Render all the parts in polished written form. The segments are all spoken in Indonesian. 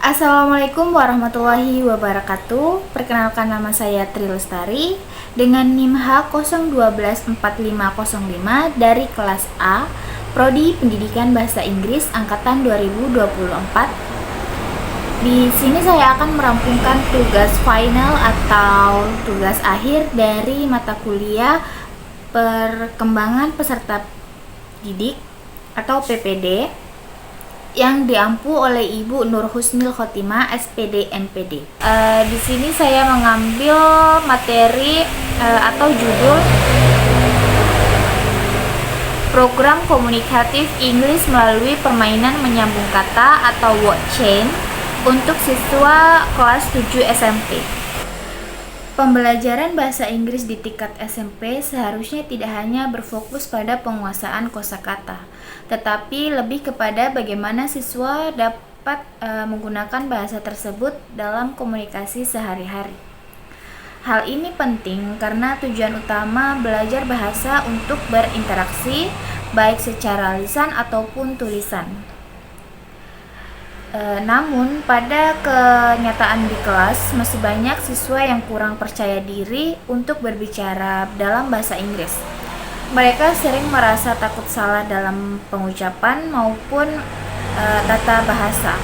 Assalamualaikum warahmatullahi wabarakatuh. Perkenalkan, nama saya Tri Lestari dengan NIM H0124505 dari kelas A, Prodi Pendidikan Bahasa Inggris angkatan 2024. Di sini saya akan merampungkan tugas final atau tugas akhir dari mata kuliah Perkembangan Peserta Didik atau PPD yang diampu oleh Ibu Nur Husnil Khotimah, SPD NPD. Di sini saya mengambil materi atau judul Program Komunikatif Inggris melalui permainan menyambung kata atau word chain untuk siswa kelas 7 SMP. Pembelajaran bahasa Inggris di tingkat SMP seharusnya tidak hanya berfokus pada penguasaan kosakata, tetapi lebih kepada bagaimana siswa dapat menggunakan bahasa tersebut dalam komunikasi sehari-hari. Hal ini penting karena tujuan utama belajar bahasa untuk berinteraksi, baik secara lisan ataupun tulisan. Namun pada kenyataan di kelas masih banyak siswa yang kurang percaya diri untuk berbicara dalam bahasa Inggris. Mereka sering merasa takut salah dalam pengucapan maupun tata bahasa.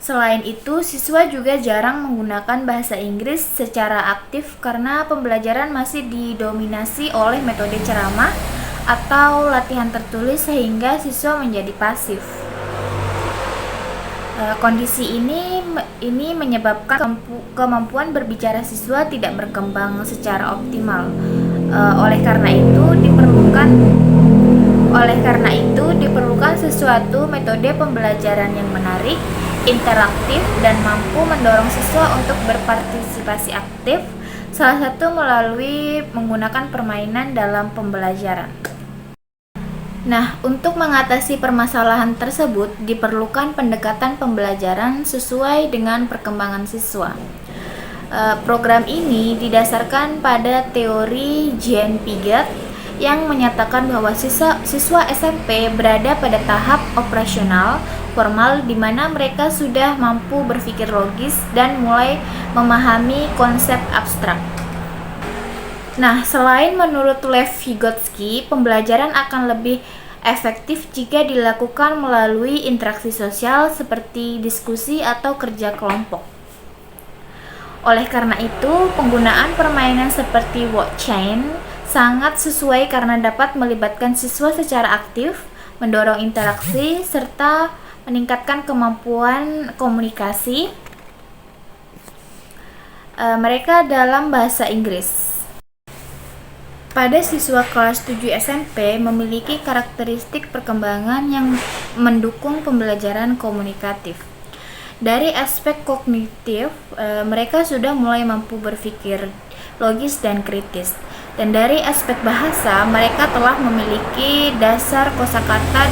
Selain itu, siswa juga jarang menggunakan bahasa Inggris secara aktif karena pembelajaran masih didominasi oleh metode ceramah atau latihan tertulis sehingga siswa menjadi pasif. Kondisi ini menyebabkan kemampuan berbicara siswa tidak berkembang secara optimal. Oleh karena itu diperlukan sesuatu metode pembelajaran yang menarik, interaktif, dan mampu mendorong siswa untuk berpartisipasi aktif, salah satu melalui menggunakan permainan dalam pembelajaran. Nah, untuk mengatasi permasalahan tersebut, diperlukan pendekatan pembelajaran sesuai dengan perkembangan siswa. Program ini didasarkan pada teori Jean Piaget yang menyatakan bahwa siswa SMP berada pada tahap operasional formal di mana mereka sudah mampu berpikir logis dan mulai memahami konsep abstrak. Nah, selain menurut Lev Vygotsky, pembelajaran akan lebih efektif jika dilakukan melalui interaksi sosial seperti diskusi atau kerja kelompok. Oleh karena itu, penggunaan permainan seperti word chain sangat sesuai karena dapat melibatkan siswa secara aktif, mendorong interaksi, serta meningkatkan kemampuan komunikasi mereka dalam bahasa Inggris. Pada siswa kelas 7 SMP memiliki karakteristik perkembangan yang mendukung pembelajaran komunikatif. Dari aspek kognitif, mereka sudah mulai mampu berpikir logis dan kritis. Dan dari aspek bahasa, mereka telah memiliki dasar kosakata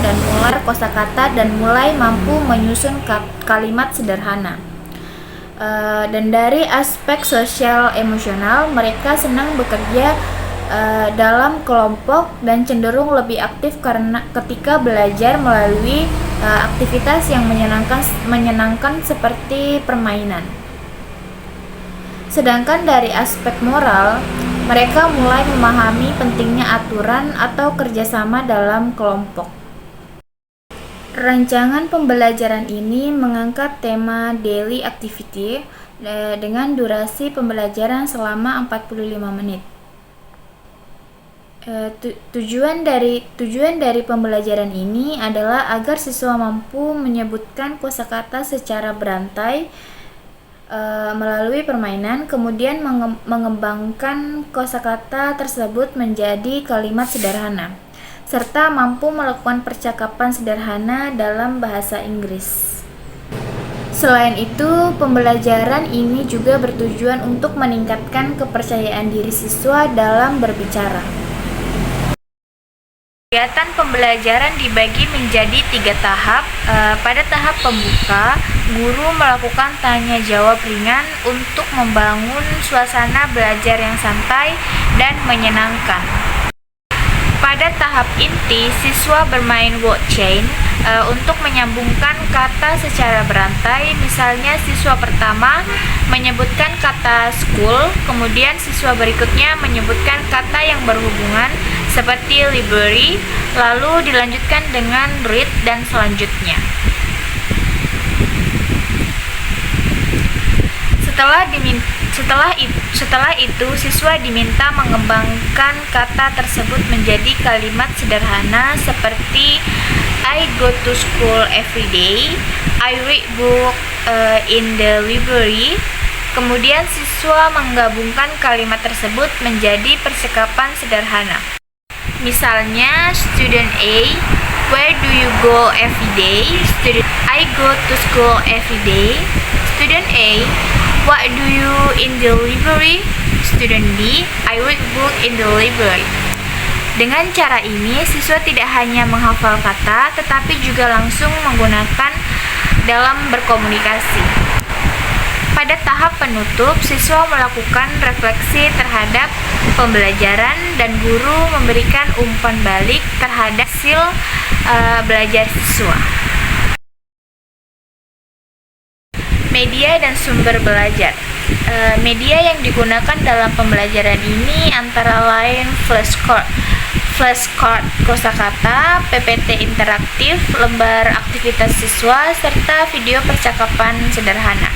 dan mulai mampu menyusun kalimat sederhana. Dan dari aspek sosial emosional, mereka senang bekerja dalam kelompok dan cenderung lebih aktif karena ketika belajar melalui aktivitas yang menyenangkan seperti permainan. Sedangkan dari aspek moral, mereka mulai memahami pentingnya aturan atau kerjasama dalam kelompok. Rancangan pembelajaran ini mengangkat tema daily activity dengan durasi pembelajaran selama 45 menit. Tujuan dari pembelajaran ini adalah agar siswa mampu menyebutkan kosakata secara berantai melalui permainan, kemudian mengembangkan kosakata tersebut menjadi kalimat sederhana, serta mampu melakukan percakapan sederhana dalam bahasa Inggris. Selain itu, pembelajaran ini juga bertujuan untuk meningkatkan kepercayaan diri siswa dalam berbicara. Kegiatan pembelajaran dibagi menjadi 3 tahap. Pada tahap pembuka, guru melakukan tanya jawab ringan untuk membangun suasana belajar yang santai dan menyenangkan. Pada tahap inti, siswa bermain word chain untuk menyambungkan kata secara berantai. Misalnya siswa pertama menyebutkan kata school, kemudian siswa berikutnya menyebutkan kata yang berhubungan seperti library, lalu dilanjutkan dengan read dan selanjutnya. Setelah itu, siswa diminta mengembangkan kata tersebut menjadi kalimat sederhana seperti I go to school every day, I read book in the library. Kemudian siswa menggabungkan kalimat tersebut menjadi percakapan sederhana. Misalnya, student A, where do you go every day? Student, I go to school every day. Student A, what do you in the library? Student B, I read book in the library. Dengan cara ini, siswa tidak hanya menghafal kata, tetapi juga langsung menggunakan dalam berkomunikasi. Pada tahap penutup, siswa melakukan refleksi terhadap pembelajaran dan guru memberikan umpan balik terhadap hasil belajar siswa. Media dan sumber belajar. Media yang digunakan dalam pembelajaran ini antara lain flashcard kosakata, PPT interaktif, lembar aktivitas siswa, serta video percakapan sederhana.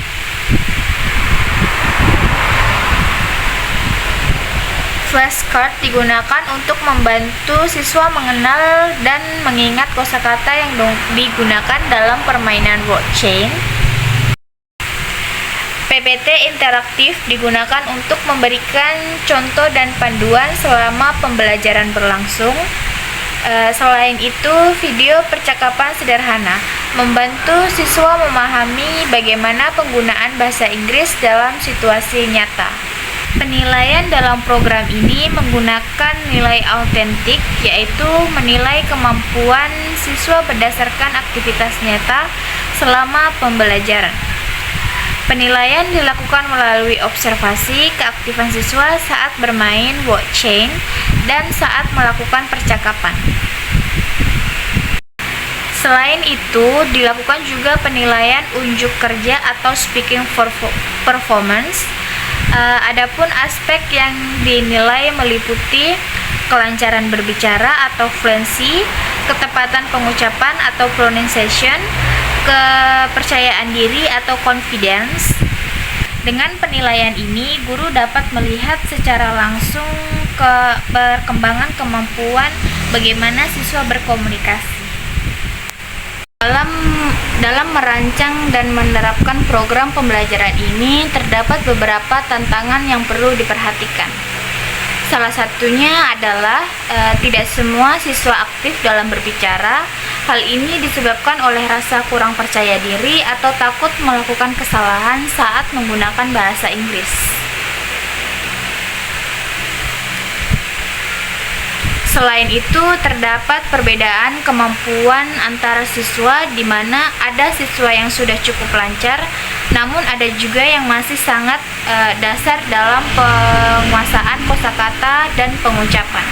Flashcard digunakan untuk membantu siswa mengenal dan mengingat kosakata yang digunakan dalam permainan word chain. PPT interaktif digunakan untuk memberikan contoh dan panduan selama pembelajaran berlangsung. Selain itu, video percakapan sederhana membantu siswa memahami bagaimana penggunaan bahasa Inggris dalam situasi nyata. Penilaian dalam program ini menggunakan nilai autentik, yaitu menilai kemampuan siswa berdasarkan aktivitas nyata selama pembelajaran. Penilaian dilakukan melalui observasi keaktifan siswa saat bermain word chain dan saat melakukan percakapan. Selain itu, dilakukan juga penilaian unjuk kerja atau speaking performance. Adapun aspek yang dinilai meliputi kelancaran berbicara atau fluency, ketepatan pengucapan atau pronunciation, kepercayaan diri atau confidence. Dengan penilaian ini, guru dapat melihat secara langsung perkembangan kemampuan bagaimana siswa berkomunikasi. Dalam merancang dan menerapkan program pembelajaran ini, terdapat beberapa tantangan yang perlu diperhatikan. Salah satunya adalah tidak semua siswa aktif dalam berbicara. Hal ini disebabkan oleh rasa kurang percaya diri atau takut melakukan kesalahan saat menggunakan bahasa Inggris. Selain itu, terdapat perbedaan kemampuan antara siswa, di mana ada siswa yang sudah cukup lancar, namun ada juga yang masih sangat dasar dalam penguasaan kosakata dan pengucapan.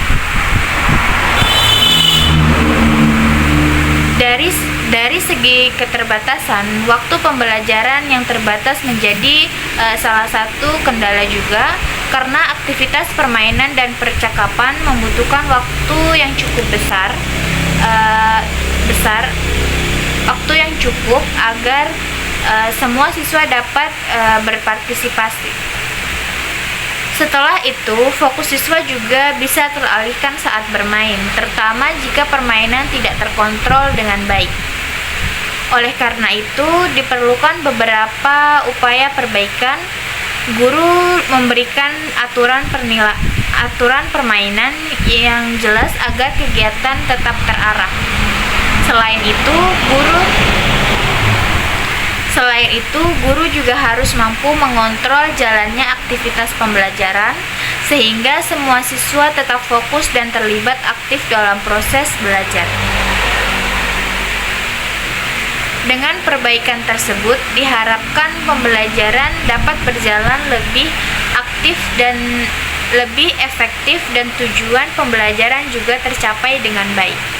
Dari segi keterbatasan, waktu pembelajaran yang terbatas menjadi salah satu kendala juga, karena aktivitas permainan dan percakapan membutuhkan waktu yang cukup besar, waktu yang cukup agar semua siswa dapat berpartisipasi. Setelah itu, fokus siswa juga bisa teralihkan saat bermain, terutama jika permainan tidak terkontrol dengan baik. Oleh karena itu, diperlukan beberapa upaya perbaikan. Guru memberikan aturan permainan yang jelas agar kegiatan tetap terarah. Selain itu, guru juga harus mampu mengontrol jalannya aktivitas pembelajaran sehingga semua siswa tetap fokus dan terlibat aktif dalam proses belajar. Dengan perbaikan tersebut, diharapkan pembelajaran dapat berjalan lebih aktif dan lebih efektif dan tujuan pembelajaran juga tercapai dengan baik.